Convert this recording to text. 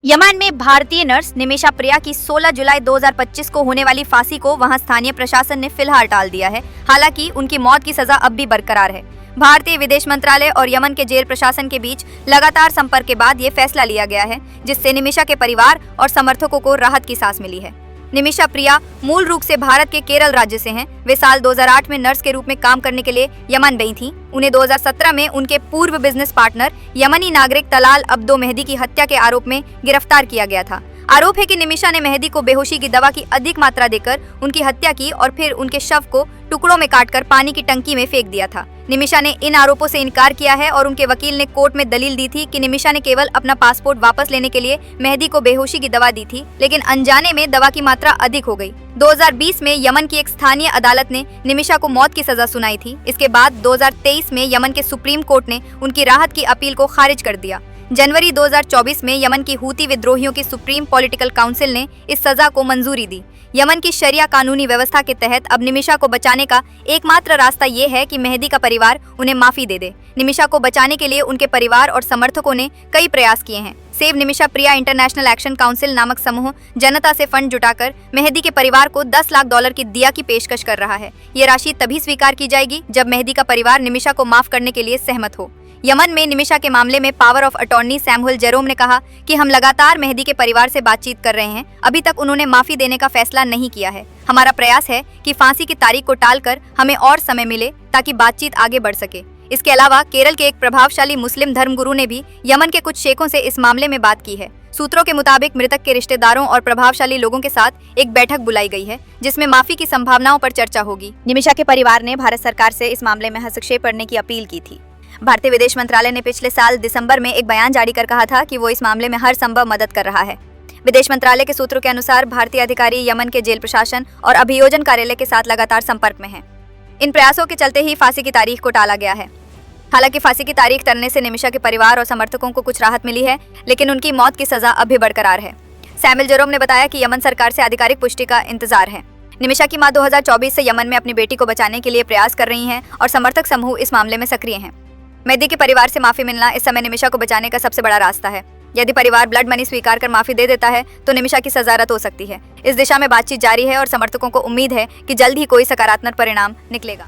Yemen में भारतीय nurse Nimisha प्रिया की 16 जुलाई 2025 को होने वाली फांसी को वहां स्थानीय प्रशासन ने फिलहाल टाल दिया है। हालांकि उनकी मौत की सजा अब भी बरकरार है। भारतीय विदेश मंत्रालय और यमन के जेल प्रशासन के बीच लगातार संपर्क के बाद ये फैसला लिया गया है, जिससे निमिषा के परिवार और समर्थकों को राहत की सांस मिली है। निमिषा प्रिया मूल रूप से भारत के केरल राज्य से हैं। वे साल 2008 में नर्स के रूप में काम करने के लिए यमन गई थीं। उन्हें 2017 में उनके पूर्व बिजनेस पार्टनर यमनी नागरिक तलाल अब्दो मेहदी की हत्या के आरोप में गिरफ्तार किया गया था। आरोप है कि निमिषा ने मेहदी को बेहोशी की दवा की अधिक मात्रा देकर उनकी हत्या की और फिर उनके शव को टुकड़ों में काटकर पानी की टंकी में फेंक दिया था। निमिषा ने इन आरोपों से इनकार किया है और उनके वकील ने कोर्ट में दलील दी थी कि निमिषा ने केवल अपना पासपोर्ट वापस लेने के लिए मेहदी को बेहोशी की दवा दी थी, लेकिन अनजाने में दवा की मात्रा अधिक हो गई। 2020 में यमन की एक स्थानीय अदालत ने निमिषा को मौत की सजा सुनाई थी। इसके बाद 2023 में यमन के सुप्रीम कोर्ट ने उनकी राहत की अपील को खारिज कर दिया। जनवरी 2024 में यमन की हूती विद्रोहियों की सुप्रीम पॉलिटिकल काउंसिल ने इस सजा को मंजूरी दी। यमन की शरिया कानूनी व्यवस्था के तहत अब निमिषा को बचाने का एकमात्र रास्ता ये है कि मेहदी का परिवार उन्हें माफी दे दे। निमिषा को बचाने के लिए उनके परिवार और समर्थकों ने कई प्रयास किए हैं। सेव निमिषा प्रिया इंटरनेशनल एक्शन काउंसिल नामक समूह जनता से फंड जुटाकर मेहदी के परिवार को $10 लाख की दिया की पेशकश कर रहा है। ये राशि तभी स्वीकार की जाएगी जब मेहदी का परिवार निमिषा को माफ करने के लिए सहमत हो। यमन में निमिषा के मामले में power of attorney Samuel Jerome ने कहा कि हम लगातार मेहदी के परिवार से बातचीत कर रहे हैं। अभी तक उन्होंने माफी देने का फैसला नहीं किया है। हमारा प्रयास है कि फांसी की तारीख को टालकर हमें और समय मिले ताकि बातचीत आगे बढ़ सके। इसके अलावा केरल के एक प्रभावशाली मुस्लिम धर्मगुरु ने भी यमन के कुछ शेखों से इस मामले में बात की है। सूत्रों के मुताबिक मृतक के रिश्तेदारों और प्रभावशाली लोगों के साथ एक बैठक बुलाई गई है, जिसमें माफी की संभावनाओं पर चर्चा होगी। निमिषा के परिवार ने भारत सरकार से इस मामले में हस्तक्षेप करने की अपील की थी। भारतीय विदेश मंत्रालय ने पिछले साल दिसंबर में एक बयान जारी कर कहा था कि वो इस मामले में हर संभव मदद कर रहा है। विदेश मंत्रालय के सूत्रों के अनुसार भारतीय अधिकारी यमन के जेल प्रशासन और अभियोजन कार्यालय के साथ लगातार संपर्क में हैं। इन प्रयासों के चलते ही फांसी की तारीख को टाला गया है। हालांकि फांसी की तारीख टलने से निमिषा के परिवार और समर्थकों को कुछ राहत मिली है, लेकिन उनकी मौत की सजा अब भी बरकरार है। सैमुअल जेरोम ने बताया कि यमन सरकार से आधिकारिक पुष्टि का इंतजार है। निमिषा की मां 2024 से यमन में अपनी बेटी को बचाने के लिए प्रयास कर रही हैं और समर्थक समूह इस मामले में सक्रिय हैं। मेहदी के परिवार से माफी मिलना इस समय निमिषा को बचाने का सबसे बड़ा रास्ता है। यदि परिवार ब्लड मनी स्वीकार कर माफी दे देता है तो निमिषा की सजा रद्द हो सकती है। इस दिशा में बातचीत जारी है और समर्थकों को उम्मीद है कि जल्द ही कोई सकारात्मक परिणाम निकलेगा।